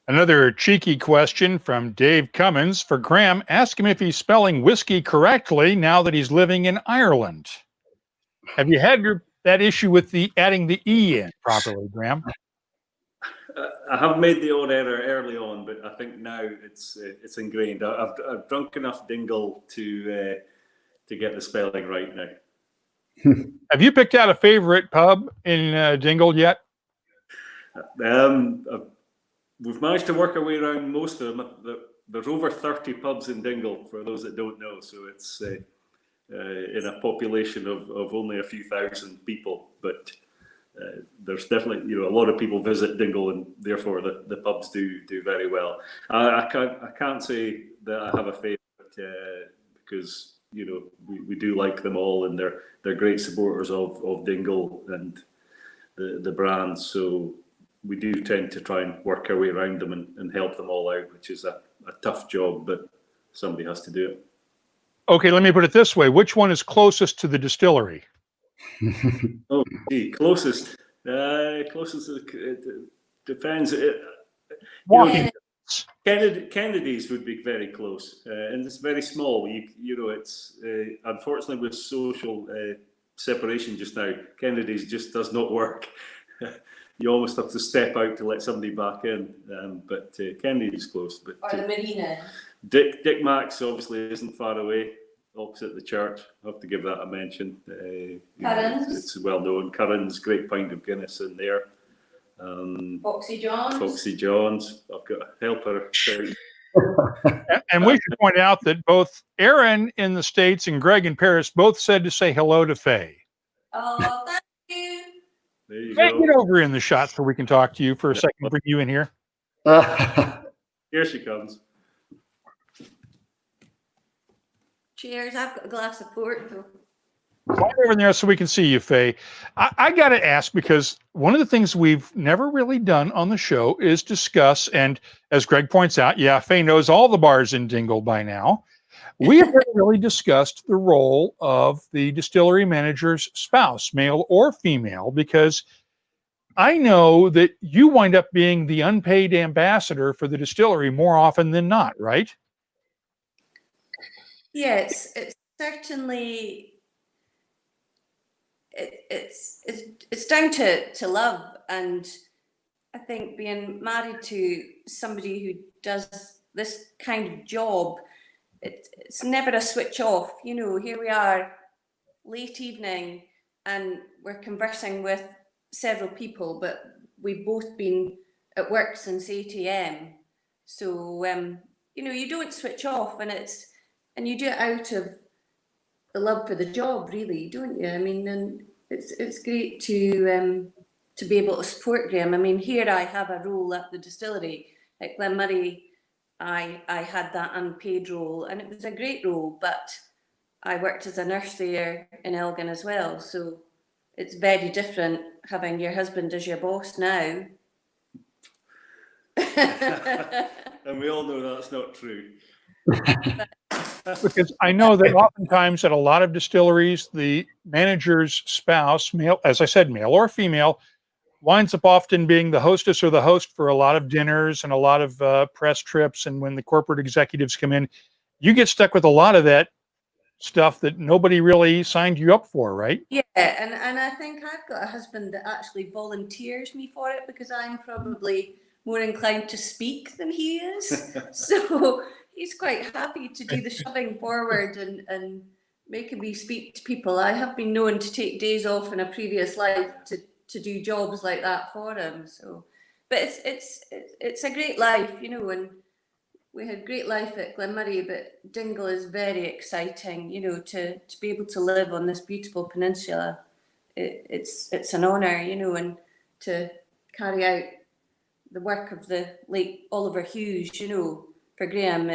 Another cheeky question from Dave Cummins for Graham. Ask him if he's spelling whiskey correctly now that he's living in Ireland. Have you had that issue with the adding the E in properly, Graham? I have made the odd error early on, but I think now it's ingrained. I've drunk enough Dingle to get the spelling right now. Have you picked out a favorite pub in Dingle yet? We've managed to work our way around most of them. There's over 30 pubs in Dingle, for those that don't know. So it's in a population of only a few thousand people, but there's definitely a lot of people visit Dingle, and therefore the pubs do very well. I can't say that I have a favourite because we do like them all, and they're great supporters of Dingle and the brand. So we do tend to try and work our way around them and help them all out, which is a tough job, but somebody has to do it. Okay, let me put it this way. Which one is closest to the distillery? Oh, gee, closest. It depends. Walking. Kennedy's would be very close, and it's very small. It's unfortunately with social separation just now, Kennedy's just does not work. You almost have to step out to let somebody back in. But Kennedy's close. But Or the marina. Dick Max obviously isn't far away, opposite the church. I have to give that a mention. Curran's. It's well known. Curran's, great pint of Guinness in there. Foxy John's. I've got a helper. And we should point out that both Aaron in the States and Greg in Paris both said to say hello to Faye. Oh, thank you. There you Faye, go. get over in the shot so we can talk to you for a second. Bring you in here. Here she comes. Cheers. I've got a glass of port. Right over there so we can see you, Faye. I got to ask, because one of the things we've never really done on the show is discuss, and as Greg points out, Faye knows all the bars in Dingle by now. We have never really discussed the role of the distillery manager's spouse, male or female, because I know that you wind up being the unpaid ambassador for the distillery more often than not, right? Yes, it's certainly it's down to love, and I think being married to somebody who does this kind of job, it's never a switch off. Here we are, late evening, and we're conversing with several people, but we've both been at work since 8 a.m. So you don't switch off, and you do it out of the love for the job, really, don't you? I mean, and it's great to be able to support Graham. I mean, here I have a role at the distillery. At Glen Moray, I had that unpaid role, and it was a great role, but I worked as a nurse there in Elgin as well. So it's very different having your husband as your boss now. And we all know that's not true. Because I know that oftentimes at a lot of distilleries, the manager's spouse, male, as I said, male or female, winds up often being the hostess or the host for a lot of dinners and a lot of press trips. And when the corporate executives come in, you get stuck with a lot of that stuff that nobody really signed you up for, right? Yeah, and I think I've got a husband that actually volunteers me for it, because I'm probably more inclined to speak than he is. So he's quite happy to do the shoving forward and making me speak to people. I have been known to take days off in a previous life to do jobs like that for him. So, but it's a great life, and we had great life at Glen Moray, but Dingle is very exciting, to be able to live on this beautiful peninsula. It's an honour, and to carry out the work of the late Oliver Hughes, for Graham,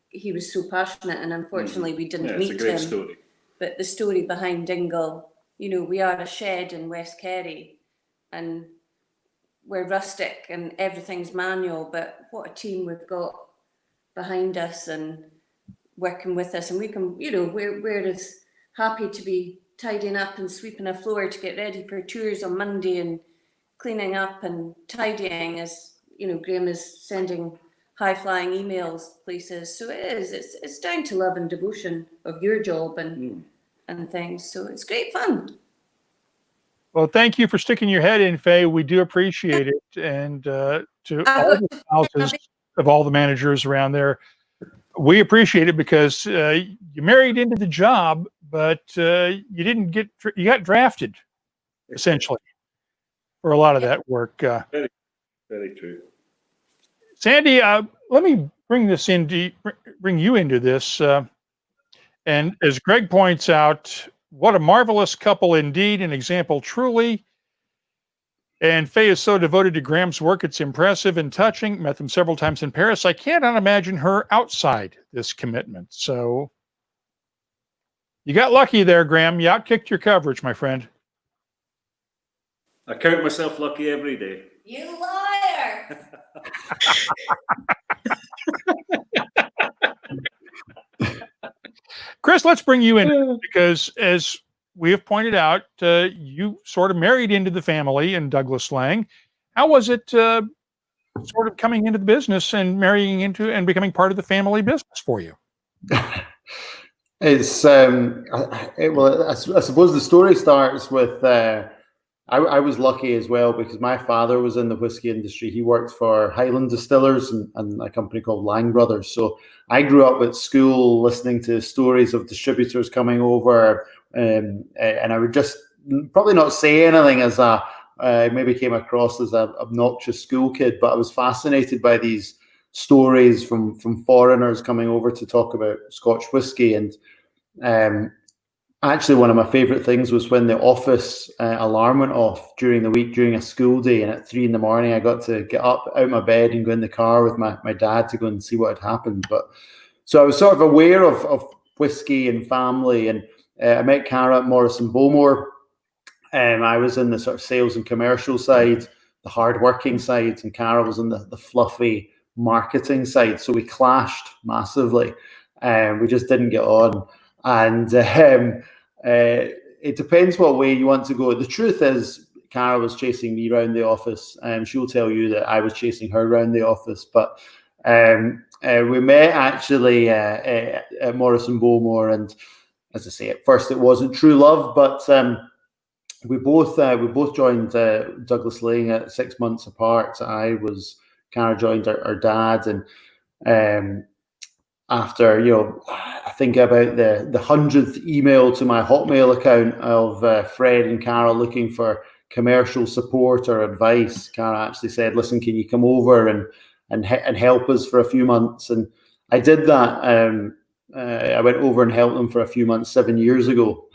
he was so passionate, and unfortunately we didn't meet it's a great him. story. But the story behind Dingle, we are a shed in West Kerry, and we're rustic and everything's manual, but what a team we've got behind us and working with us, and we can, we're as happy to be tidying up and sweeping a floor to get ready for tours on Monday and cleaning up and tidying as, Graham is sending high-flying emails places. So it's down to love and devotion of your job and things. So it's great fun. Well, thank you for sticking your head in, Faye. We do appreciate it. And to all the spouses of all the managers around there, we appreciate it because you married into the job, but you got drafted, essentially, for a lot of that work. Very, very true. Sandy, let me bring you into this. And as Greg points out, what a marvelous couple indeed, an example truly. And Faye is so devoted to Graham's work, it's impressive and touching. Met them several times in Paris. I cannot imagine her outside this commitment. So you got lucky there, Graham. You outkicked your coverage, my friend. I count myself lucky every day. You liar! Chris, let's bring you in because as we have pointed out, you sort of married into the family in Douglas Laing. How was it sort of coming into the business and marrying into and becoming part of the family business for you? It's I suppose the story starts with I was lucky as well because my father was in the whiskey industry. He worked for Highland Distillers and a company called Laing Brothers. So I grew up at school listening to stories of distributors coming over, and I would just probably not say anything as maybe came across as an obnoxious school kid, but I was fascinated by these stories from foreigners coming over to talk about Scotch whiskey. And actually, one of my favorite things was when the office alarm went off during the week, during a school day. And at 3 a.m, I got to get up out of my bed and go in the car with my dad to go and see what had happened. But so I was sort of aware of whiskey and family. And I met Cara at Morrison Bowmore. I was in the sort of sales and commercial side, the hardworking side, and Cara was in the fluffy marketing side. So we clashed massively. We just didn't get on. And it depends what way you want to go. The truth is, Cara was chasing me around the office, and she'll tell you that I was chasing her around the office. But we met actually at Morrison Bowmore, and as I say, at first it wasn't true love, but we both joined Douglas Laing at 6 months apart. Cara joined our dad, and after, I think about the 100th email to my Hotmail account of Fred and Cara looking for commercial support or advice, Cara actually said, "Listen, can you come over and help us for a few months?" And I did that. I went over and helped them for a few months 7 years ago,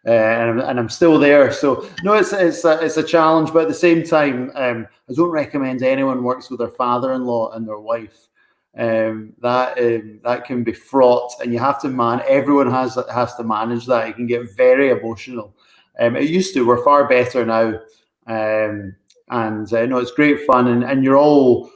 and I'm still there. So no, it's a challenge, but at the same time, I don't recommend anyone works with their father-in-law and their wife. That can be fraught, and you have to everyone has to manage that. It can get very emotional. It used to. We're far better now, and no, it's great fun, and you're all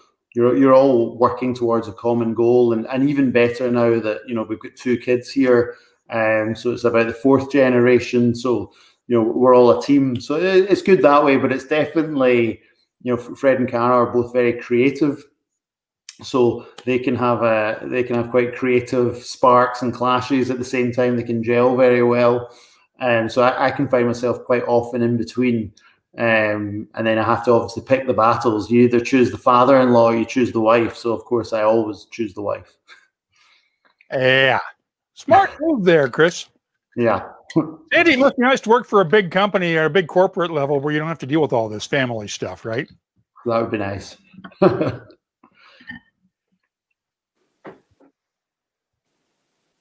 working towards a common goal, and even better now that we've got 2 kids here, so it's about the 4th generation. So we're all a team. So it's good that way, but it's definitely Fred and Cara are both very creative. So they can have quite creative sparks and clashes at the same time. They can gel very well, and so I can find myself quite often in between. And then I have to obviously pick the battles. You either choose the father-in-law, or you choose the wife. So of course I always choose the wife. Yeah, smart move there, Chris. Yeah. Andy, it must be nice to work for a big company or a big corporate level where you don't have to deal with all this family stuff, right? That would be nice.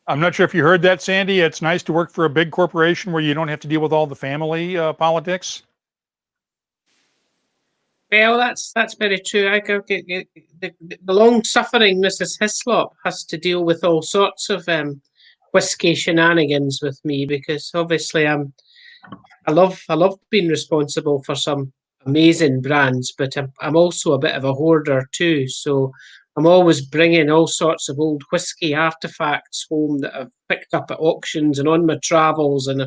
I'm not sure if you heard that, Sandy. It's nice to work for a big corporation where you don't have to deal with all the family politics. Well, that's very true. The long-suffering Mrs. Hyslop has to deal with all sorts of whiskey shenanigans with me because obviously I love being responsible for some amazing brands, but I'm also a bit of a hoarder too. So I'm always bringing all sorts of old whiskey artifacts home that I've picked up at auctions and on my travels, and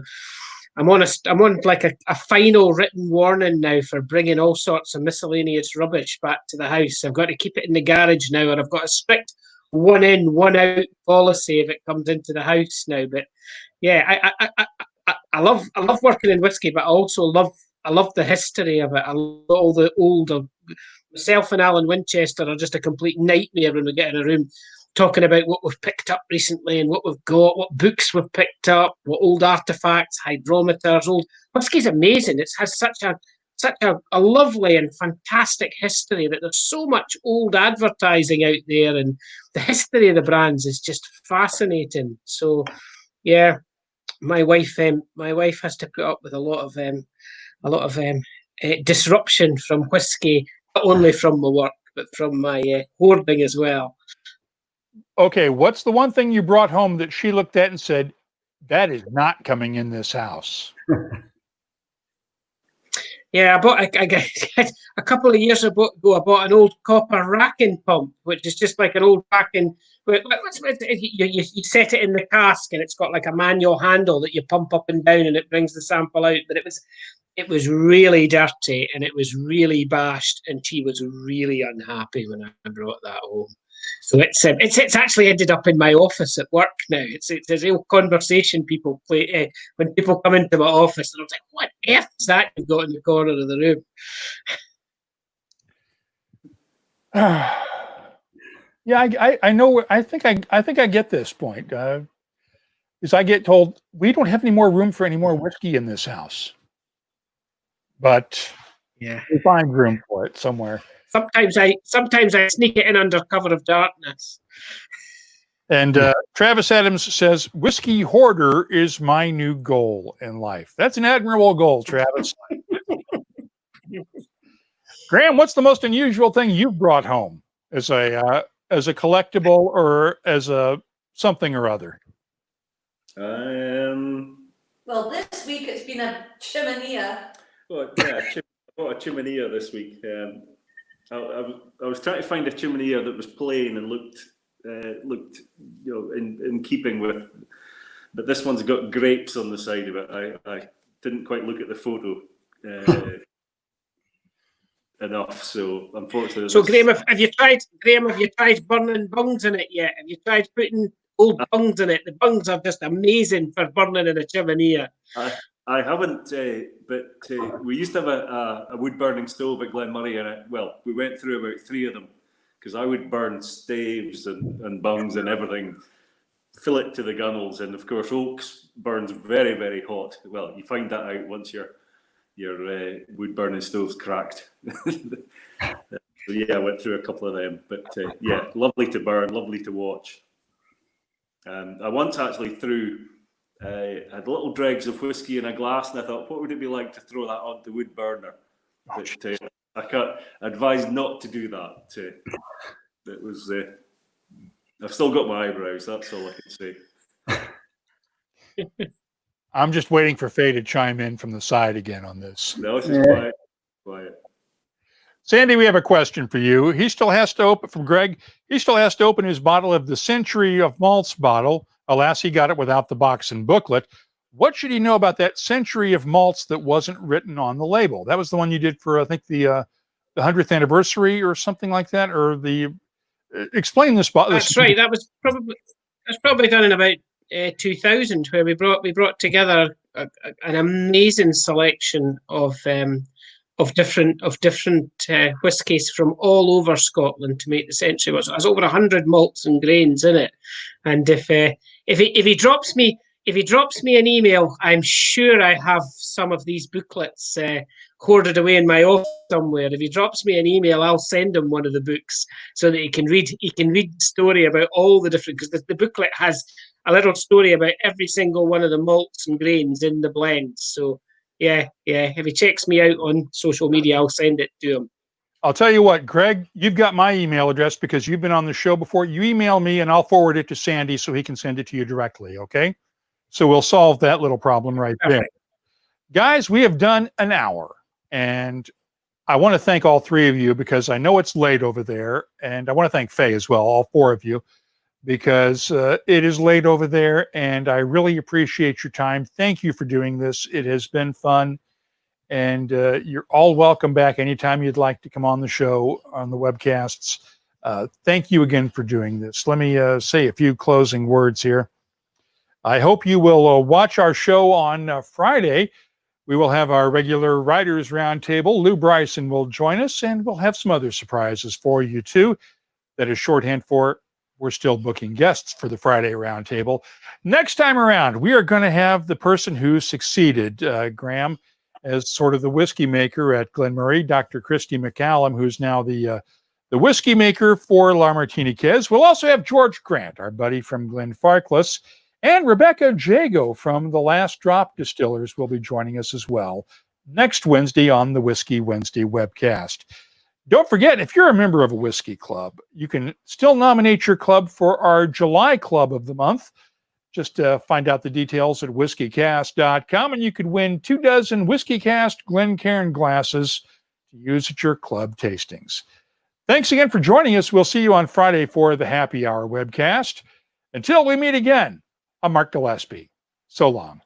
I'm on like a final written warning now for bringing all sorts of miscellaneous rubbish back to the house. I've got to keep it in the garage now, or I've got a strict 1 in, 1 out policy if it comes into the house now. But yeah, I love working in whiskey, but I also love love the history of it. I love all the older. Myself and Alan Winchester are just a complete nightmare when we get in a room talking about what we've picked up recently and what we've got, what books we've picked up, what old artifacts, hydrometers, old whiskey's amazing. It has such a lovely and fantastic history that there's so much old advertising out there, and the history of the brands is just fascinating. So, yeah, my wife has to put up with a lot of disruption from whiskey, not only from my work but from my hoarding as well. Okay, what's the one thing you brought home that she looked at and said, that is not coming in this house? Yeah, I bought a couple of years ago. I bought an old copper racking pump, which is just like an old racking. You set it in the cask, and it's got like a manual handle that you pump up and down, and it brings the sample out. But it was really dirty, and it was really bashed, and she was really unhappy when I brought that home. So it's actually ended up in my office at work now. It's a real conversation people play when people come into my office, and I'm like, "What earth is that you've got in the corner of the room?" Yeah, I know. I think I get this point. Is I get told we don't have any more room for any more whiskey in this house, but yeah, we find room for it somewhere. Sometimes I sneak it in under cover of darkness. And Travis Adams says, whiskey hoarder is my new goal in life. That's an admirable goal, Travis. Graham, what's the most unusual thing you've brought home as a collectible or as a something or other? Well, this week it's been a chimenea. Well, yeah, I bought a chimenea this week. I was trying to find a chimenea that was plain and looked in keeping with, but this one's got grapes on the side of it. I didn't quite look at the photo enough, so unfortunately. So Graham, have you tried burning bungs in it yet? Have you tried putting old bungs in it? The bungs are just amazing for burning in a chimenea. I haven't, but we used to have a wood-burning stove at Glen Moray, and we went through about 3 of them, because I would burn staves and bungs and everything, fill it to the gunnels, and of course oaks burns very, very hot. Well, you find that out once your wood-burning stove's cracked. So yeah, I went through a couple of them, but yeah, lovely to burn, lovely to watch. I once actually threw. Had little dregs of whiskey in a glass, and I thought, what would it be like to throw that onto the wood burner? But I can't advise not to do that. It was. I've still got my eyebrows. That's all I can say. I'm just waiting for Faye to chime in from the side again on this. No, this is quiet. Sandy, we have a question for you. He still has to open from Greg. He still has to open his bottle of the Century of Malts bottle. Alas, he got it without the box and booklet. What should he know about that Century of Malts that wasn't written on the label? That was the one you did for, I think, the 100th anniversary or something like that. Or the explain this bottle. That's right. That's probably done in about 2000, where we brought together an amazing selection of different whiskies from all over Scotland to make the Century. There's over 100 malts and grains in it, and if he drops me an email, I'm sure I have some of these booklets hoarded away in my office somewhere. If he drops me an email, I'll send him one of the books so that he can read the story about all the different, because the booklet has a little story about every single one of the malts and grains in the blends. So yeah. If he checks me out on social media, I'll send it to him. I'll tell you what, Greg, you've got my email address because you've been on the show before. You email me and I'll forward it to Sandy so he can send it to you directly, okay? So we'll solve that little problem right there. Guys, we have done an hour, and I want to thank all 3 of you because I know it's late over there, and I want to thank Faye as well, all 4 of you, because it is late over there, and I really appreciate your time. Thank you for doing this. It has been fun. And you're all welcome back anytime you'd like to come on the show on the webcasts. Thank you again for doing this. Let me say a few closing words here. I hope you will watch our show on Friday. We will have our regular Writers Roundtable. Lou Bryson will join us, and we'll have some other surprises for you, too. That is shorthand for we're still booking guests for the Friday Roundtable. Next time around, we are going to have the person who succeeded Graham as sort of the whiskey maker at Glen Moray, Dr. Christy McCallum, who's now the whiskey maker for La Martiniquez. We'll also have George Grant, our buddy from Glenfarclas, and Rebecca Jago from the Last Drop Distillers will be joining us as well next Wednesday on the Whiskey Wednesday webcast. Don't forget, if you're a member of a whiskey club, you can still nominate your club for our July Club of the Month. Just find out the details at whiskycast.com, and you could win 24 WhiskyCast Glencairn glasses to use at your club tastings. Thanks again for joining us. We'll see you on Friday for the Happy Hour webcast. Until we meet again, I'm Mark Gillespie. So long.